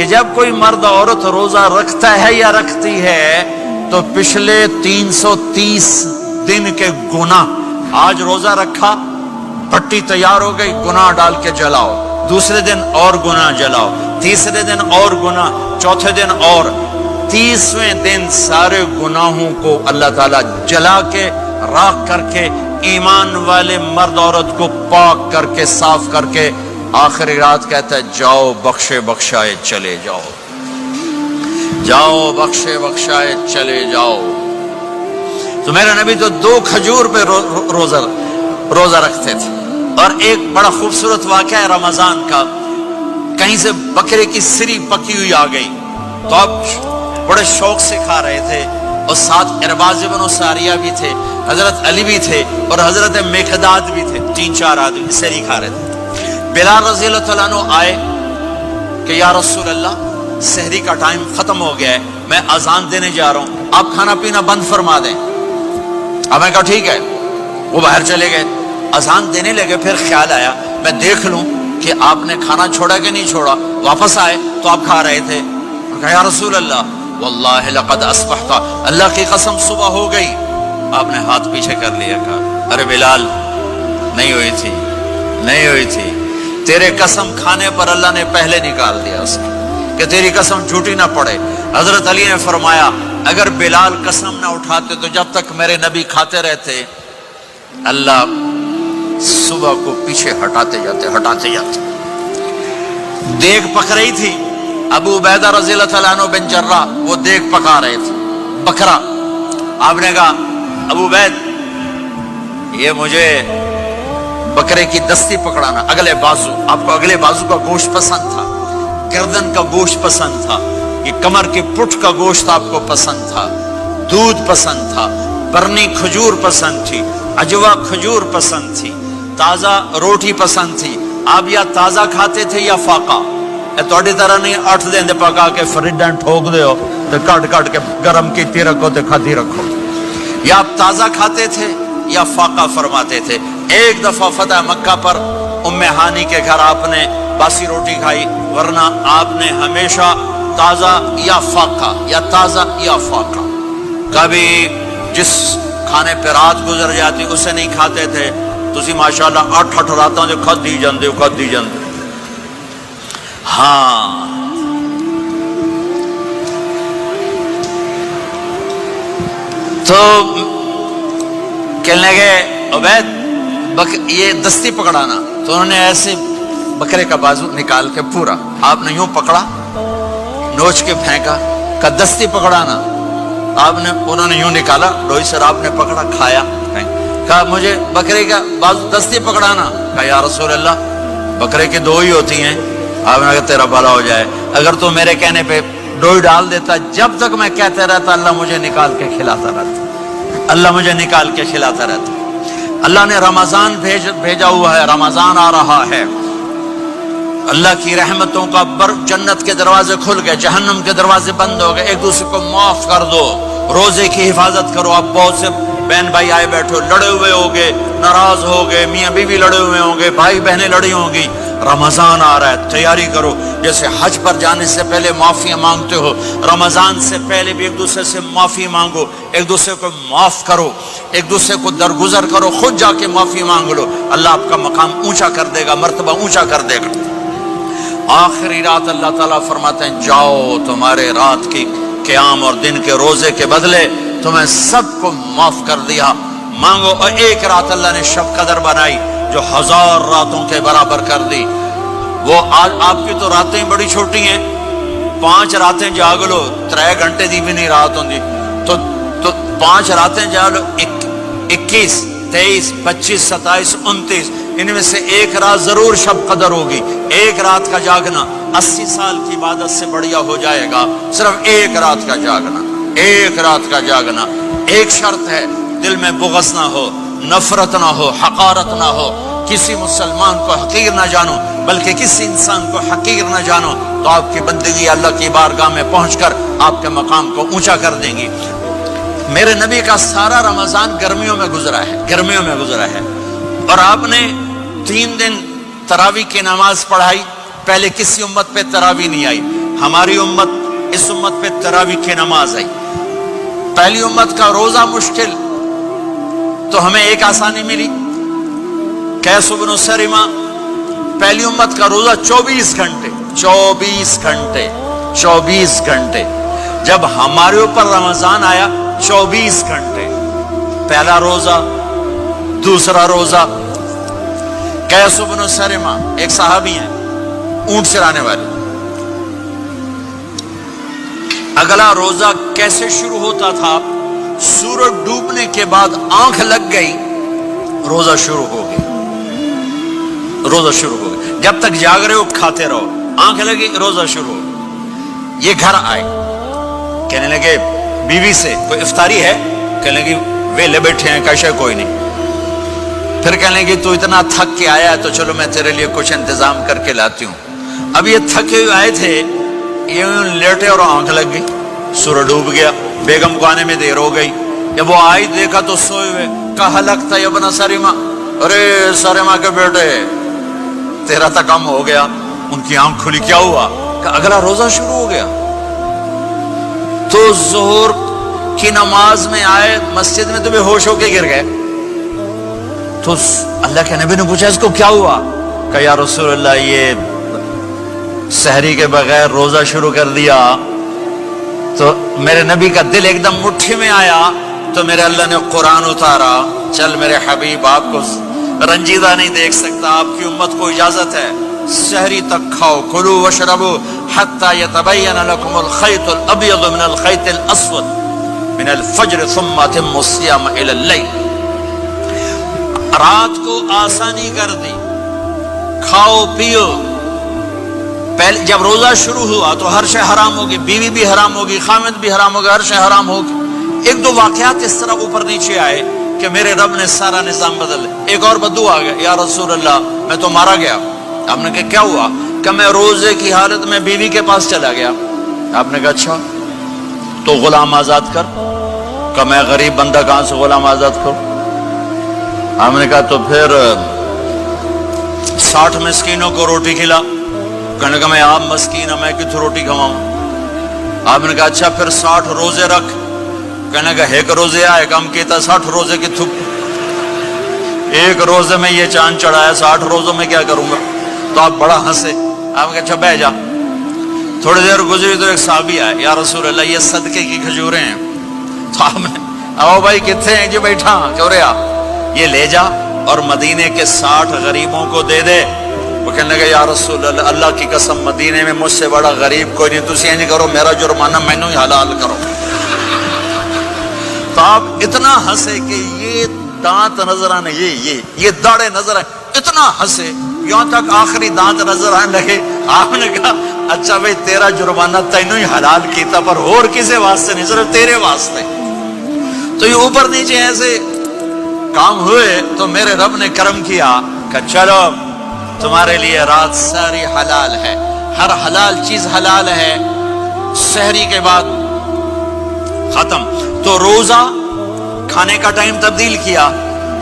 کہ جب کوئی مرد عورت روزہ رکھتا ہے یا رکھتی ہے تو پچھلے 330 دن کے گناہ، آج روزہ رکھا، پٹی تیار ہو گئی، گناہ ڈال کے جلاؤ، دوسرے دن اور گناہ جلاؤ، تیسرے دن اور گناہ، چوتھے دن اور، 30ویں دن سارے گناہوں کو اللہ تعالیٰ جلا کے راکھ کر کے ایمان والے مرد عورت کو پاک کر کے صاف کر کے آخری رات کہتا ہے جاؤ بخشے بخشائے چلے جاؤ، جاؤ بخشے بخشائے چلے جاؤ۔ تو میرا نبی تو 2 کھجور پہ روزہ رکھتے تھے۔ اور ایک بڑا خوبصورت واقعہ ہے رمضان کا، کہیں سے بکرے کی سری پکی ہوئی آ گئی تو آپ بڑے شوق سے کھا رہے تھے، اور ساتھ ارباز بن ساریہ بھی تھے، حضرت علی بھی تھے اور حضرت مقداد بھی تھے، 3-4 آدمی سری کھا رہے تھے۔ بلال رضی اللہ عنہ آئے کہ یا رسول اللہ سحری کا ٹائم ختم ہو گیا ہے، میں اذان دینے جا رہا ہوں، آپ کھانا پینا بند فرما دیں۔ اب میں کہا ٹھیک ہے، وہ باہر چلے گئے، اذان دینے لگے، پھر خیال آیا میں دیکھ لوں کہ آپ نے کھانا چھوڑا کہ نہیں چھوڑا، واپس آئے تو آپ کھا رہے تھے۔ کہا یا رسول اللہ واللہ لقد اصبحت، اللہ کی قسم صبح ہو گئی۔ آپ نے ہاتھ پیچھے کر لیا، کہا ارے بلال نہیں ہوئی تھی، نہیں ہوئی تھی، تیرے قسم کھانے پر اللہ نے پہلے نکال دیا اس کو کہ تیری قسم جھوٹی نہ پڑے۔ حضرت علی نے فرمایا اگر بلال قسم نہ اٹھاتے تو جب تک میرے نبی کھاتے رہتے اللہ صبح کو پیچھے ہٹاتے جاتے۔ دیگ پک رہی تھی، ابو عبیدہ رضی اللہ تعالیٰ عنہ بن جراح وہ دیگ پکا رہے تھے، بکرا۔ آپ نے کہا ابو عبید یہ مجھے بکرے کی دستی پکڑانا، اگلے بازو، آپ کو اگلے بازو کا گوشت پسند تھا، گردن کا گوشت پسند تھا، یہ کمر کے پٹھ کا گوشت آپ کو پسند تھا، دودھ پسند تھا، برنی کھجور پسند تھی، عجوا کھجور پسند تھی، تازہ روٹی پسند تھی۔ آپ یا تازہ کھاتے تھے یا فاقہ، تھوڑی طرح نہیں 8 دن پکا کے فریڈن ٹھوک دے ہو تو کٹ کے گرم کیتی رکھو تو کھاتی رکھو، یا آپ تازہ کھاتے تھے یا فاقہ فرماتے تھے۔ ایک دفعہ فتح مکہ پر ام ہانی کے گھر آپ نے باسی روٹی کھائی، ورنہ آپ نے ہمیشہ تازہ یا فاقہ یا تازہ یا فاقہ، کبھی جس کھانے پہ رات گزر جاتی اسے نہیں کھاتے تھے۔ تسی ماشاءاللہ 8 راتوں جو کھدی جاندے ہو۔ ہاں تو کہنے لگے عبید یہ دستی پکڑانا، تو انہوں نے ایسے بکرے کا بازو نکال کے پورا آپ نے یوں پکڑا، نوچ کے پھینکا، کہ دستی پکڑانا، انہوں نے یوں نکالا لوئی سر، آپ نے پکڑا، کھایا، کہا مجھے بکرے کا بازو دستی پکڑانا۔ کہا یا رسول اللہ بکرے کی 2 ہی ہوتی ہیں۔ آپ نے کہا تیرا بھلا ہو جائے، اگر تو میرے کہنے پہ 2 ہی ڈال دیتا، جب تک میں کہتے رہتا اللہ مجھے نکال کے کھلاتا رہتا، اللہ مجھے نکال کے کھلاتا رہتا۔ اللہ نے رمضان بھیجا ہوا ہے، رمضان آ رہا ہے، اللہ کی رحمتوں کا جنت کے دروازے کھل گئے، جہنم کے دروازے بند ہو گئے، ایک دوسرے کو معاف کر دو، روزے کی حفاظت کرو۔ آپ بہت سے بہن بھائی آئے بیٹھو، لڑے ہوئے ہوگے، ناراض ہوگے، میاں بیوی لڑے ہوئے ہوں گے، بھائی بہنیں لڑی ہوں گی۔ رمضان آ رہا ہے، تیاری کرو، جیسے حج پر جانے سے پہلے معافیاں مانگتے ہو، رمضان سے پہلے بھی ایک دوسرے سے معافی مانگو، ایک دوسرے کو معاف کرو، ایک دوسرے کو درگزر کرو، خود جا کے معافی مانگ لو، اللہ آپ کا مقام اونچا کر دے گا، مرتبہ اونچا کر دے گا۔ آخری رات اللہ تعالیٰ فرماتے ہیں جاؤ، تمہارے رات کی قیام اور دن کے روزے کے بدلے تمہیں سب کو معاف کر دیا، مانگو۔ اور ایک رات اللہ نے شب قدر بنائی جو 1000 راتوں کے برابر کر دی۔ وہ آج آپ کی تو راتیں بڑی چھوٹی ہیں، 5 راتیں جاگ لو، 3 گھنٹے دی بھی نہیں رات ہوندی، تو 5 راتیں جاگ لو، 21 23 25 27 29، ان میں سے ایک رات ضرور شب قدر ہوگی۔ ایک رات کا جاگنا 80 سال کی عبادت سے بڑھیا ہو جائے گا، صرف ایک رات کا جاگنا، ایک رات کا جاگنا۔ ایک شرط ہے، دل میں بغض نہ ہو، نفرت نہ ہو، حقارت نہ ہو، کسی مسلمان کو حقیر نہ جانو، بلکہ کسی انسان کو حقیر نہ جانو، تو آپ کی بندگی اللہ کی بارگاہ میں پہنچ کر آپ کے مقام کو اونچا کر دیں گی۔ میرے نبی کا سارا رمضان گرمیوں میں گزرا ہے، گرمیوں میں گزرا ہے، اور آپ نے 3 دن تراویح کی نماز پڑھائی۔ پہلے کسی امت پہ تراویح نہیں آئی، ہماری امت اس امت پہ تراویح کی نماز آئی. پہلی امت کا روزہ مشکل تو ہمیں ایک آسانی ملی. قیس بن سرمہ پہلی امت کا روزہ 24 گھنٹے 24 گھنٹے 24 گھنٹے. جب ہمارے اوپر رمضان آیا 24 گھنٹے. پہلا روزہ دوسرا روزہ. قیس بن سرمہ ایک صحابی ہیں اونٹ چرانے والے. اگلا روزہ کیسے شروع ہوتا تھا؟ سورج ڈوبنے کے بعد آنکھ لگ گئی روزہ شروع ہو گیا. روزہ شروع ہو گیا. جب تک جاگ رہے ہو کھاتے رہو. آنکھ لگی روزہ شروع ہو. یہ گھر آئے کہنے لگے بیوی سے کوئی افطاری ہے؟ کہنے لگے ویلے بیٹھے ہیں کیسے کوئی نہیں. پھر کہنے لگے تو اتنا تھک کے آیا ہے تو چلو میں تیرے لیے کچھ انتظام کر کے لاتی ہوں. اب یہ تھکے ہوئے آئے تھے یہ لیٹے اور آنکھ لگ گئی. سورج ڈوب گیا. بیگم کو آنے میں دیر ہو گئی. جب وہ آئی دیکھا تو سوئے ہوئے. کہا لگتا ہے ابن سرمہ. ارے سرمہ کے بیٹے تیرا تو کم ہو گیا. ان کی آنکھ کھلی. کیا ہوا؟ کہ اگلا روزہ شروع ہو گیا. تو ظہر کی نماز میں آئے مسجد میں تو بے ہوش ہو کے گر گئے. تو اللہ کے نبی نے پوچھا اس کو کیا ہوا؟ کہ یا رسول اللہ یہ سحری کے بغیر روزہ شروع کر دیا. تو میرے نبی کا دل ایک دم مٹھی میں آیا. تو میرے اللہ نے قرآن اتارا. چل میرے حبیب آپ کو رنجیدہ نہیں دیکھ سکتا. آپ کی امت کو اجازت ہے سحری تک کھاؤ. کلوا واشربوا حتی یتبین لکم الخیط الابیض من الخیط الاسود من الفجر ثم اتموا الصیام الی اللیل. رات کو آسانی کر دی. کھاؤ پیو. پہلے جب روزہ شروع ہوا تو ہر شے حرام ہوگی. بیوی بھی حرام ہوگی, خامد بھی حرام ہوگا, ہر شے حرام ہوگی. ایک دو واقعات اس طرح اوپر نیچے آئے کہ میرے رب نے سارا نظام بدل. ایک اور بدو آ گیا. یا رسول اللہ میں تو مارا گیا. آپ نے کہا کیا ہوا؟ کہ میں روزے کی حالت میں بیوی کے پاس چلا گیا. آپ نے کہا اچھا تو غلام آزاد کر. کہ میں غریب بندہ کہاں سے غلام آزاد کروں؟ آپ نے کہا تو پھر 60 مسکینوں کو روٹی کھلا. کہنے لگا میں آپ مسکین ہوں میں کتوں روٹی کھواؤں؟ آپ نے کہا اچھا پھر 60 روزے رکھ. کہنے لگا ایک روزے آئے کم کیتا 60 روزے کی تھک. ایک روزے میں یہ چاند چڑھایا 60 روزوں میں کیا کروں گا؟ تو آپ بڑا ہنسے. آپ نے کہا اچھا بہ جا. تھوڑی دیر گزری تو ایک صحابی آئے. یا رسول اللہ یہ صدقے کی کھجوریں ہیں. تو آپ نے آؤ بھائی کتنے ہیں؟ جی بیٹھا. کیوں رہا؟ یہ لے جا اور مدینے کے 60 غریبوں کو دے دے. وہ کہنے لگا یا رسول اللہ اللہ کی قسم مدینے میں مجھ سے بڑا غریب کوئی نہیں. تسی نہیں کرو میرا جرمانہ مینوں ہی حلال کرو. تو آپ اتنا ہنسے کہ یہ دانت نظر آنے یہ داڑے نظر آئے. اتنا ہنسے یہاں تک آخری دانت نظر آنے لگے. آپ نے کہا اچھا بھائی تیرا جرمانہ تینوں ہی حلال کیتا پر اور کسی واسطے نہیں صرف تیرے واسطے. تو یہ اوپر نیچے ایسے کام ہوئے تو میرے رب نے کرم کیا کہ چلو تمہارے لیے رات ساری حلال ہے. ہر حلال چیز حلال ہے. سحری کے بعد ختم. تو روزہ کھانے کا ٹائم تبدیل کیا.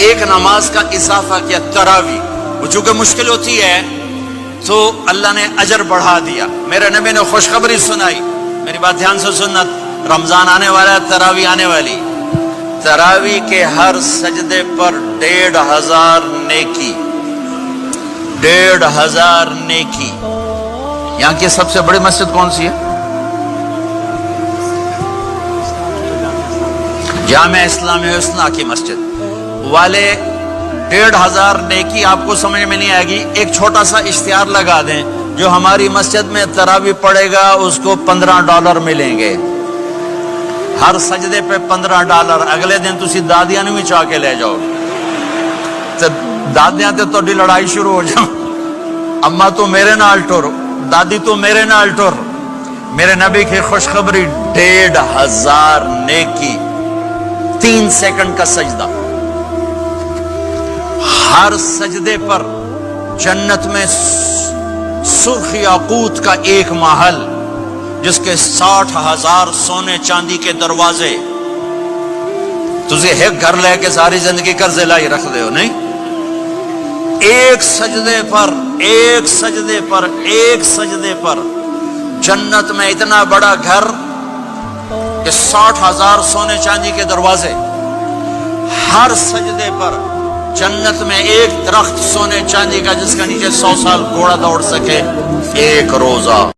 ایک نماز کا اضافہ کیا تراویح. وہ چونکہ مشکل ہوتی ہے تو اللہ نے اجر بڑھا دیا. میرے نبی نے خوشخبری سنائی. میری بات دھیان سے سننا. رمضان آنے والا ہے, تراویح آنے والی. تراویح کے ہر سجدے پر 1500 نیکی. 1500 نیکی. یہاں کی سب سے بڑی مسجد کون سی ہے؟ جامعہ اسلامی حسنہ کی مسجد والے. 1500 نیکی آپ کو سمجھ میں نہیں آئے گی. ایک چھوٹا سا اشتہار لگا دیں جو ہماری مسجد میں تراویح پڑے گا اس کو $15 ملیں گے. ہر سجدے پہ $15. اگلے دن تسی دادیاں نے بھی چاہ کے لے جاؤ. دادیاں تے تو لڑائی شروع ہو جاؤ. اما تو میرے نال ٹر, دادی تو میرے نال ٹر. میرے نبی کی خوشخبری 1500 نیکی. 3 سیکنڈ کا سجدہ. ہر سجدے پر جنت میں سرخ یاقوت کا ایک محل جس کے 60,000 سونے چاندی کے دروازے. تجھے ایک گھر لے کے ساری زندگی قرضے لائی رکھ دے ہو نہیں. ایک سجدے پر جنت میں اتنا بڑا گھر کہ 60,000 سونے چاندی کے دروازے، ہر سجدے پر جنت میں ایک درخت سونے چاندی کا جس کا نیچے 100 سال گھوڑا دوڑ سکے، ایک روزہ